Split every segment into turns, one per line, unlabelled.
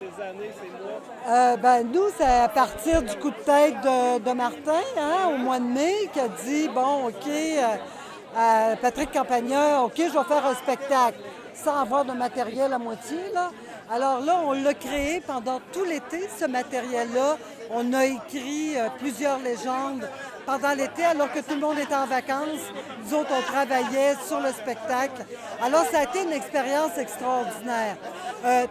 Ces années, ces mois?
Nous, c'est à partir du coup de tête de Martin, hein, au mois de mai, qui a dit, bon, OK, à Patrick Campagna, OK, je vais faire un spectacle sans avoir de matériel à moitié, là. Alors là, on l'a créé pendant tout l'été, ce matériel-là. On a écrit plusieurs légendes pendant l'été, alors que tout le monde était en vacances. Nous autres, on travaillait sur le spectacle. Alors, ça a été une expérience extraordinaire.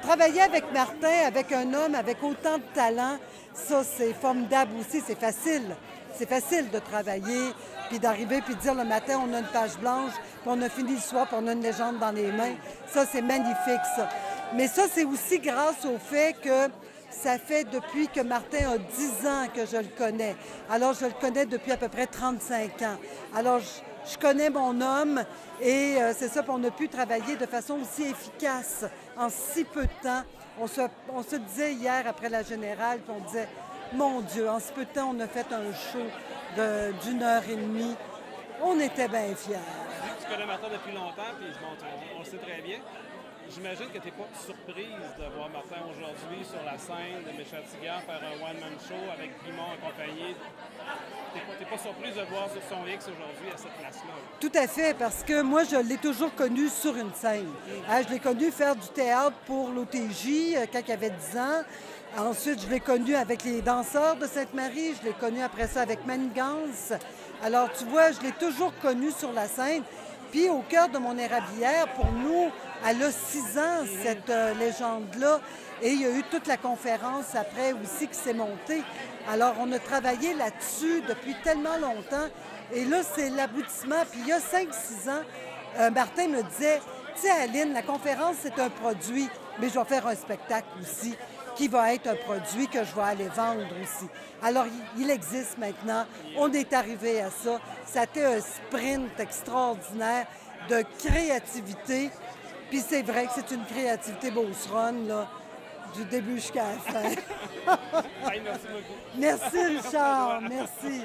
Travailler avec Martin, avec un homme avec autant de talent, ça, c'est formidable aussi. C'est facile. C'est facile de travailler, puis d'arriver, puis de dire le matin, on a une page blanche, puis on a fini le soir, puis on a une légende dans les mains. Ça, c'est magnifique, ça. Mais ça, c'est aussi grâce au fait que ça fait depuis que Martin a 10 ans que je le connais. Alors, je le connais depuis à peu près 35 ans. Alors, je connais mon homme et c'est ça, puis on a pu travailler de façon aussi efficace en si peu de temps. On se disait hier après la générale, puis on disait, mon Dieu, en si peu de temps, on a fait un show d'une heure et demie. On était bien fiers.
Tu connais Martin depuis longtemps, puis bon, on le sait très bien. J'imagine que tu n'es pas surprise de voir Martin aujourd'hui sur la scène de Méchatigan faire un one-man show avec Guimond accompagné. Tu n'es pas surprise de le voir sur son X aujourd'hui à cette place-là?
Tout à fait, parce que moi, je l'ai toujours connu sur une scène. Hein, je l'ai connu faire du théâtre pour l'OTJ quand il avait 10 ans. Ensuite, je l'ai connu avec les danseurs de Sainte-Marie. Je l'ai connu après ça avec Manigance. Alors, tu vois, je l'ai toujours connu sur la scène. Puis, au cœur de mon érablière, pour nous, elle a 6 ans, cette légende-là. Et il y a eu toute la conférence après aussi qui s'est montée. Alors, on a travaillé là-dessus depuis tellement longtemps. Et là, c'est l'aboutissement. Puis, il y a 5-6 ans, Martin me disait, tu sais, Aline, la conférence, c'est un produit, mais je vais faire un spectacle aussi qui va être un produit que je vais aller vendre aussi. Alors, il existe maintenant. On est arrivé à ça. Ça a été un sprint extraordinaire de créativité. Puis c'est vrai que c'est une créativité beauceronne, là, du début jusqu'à la fin.
Hey, merci beaucoup.
Merci, Richard. Merci.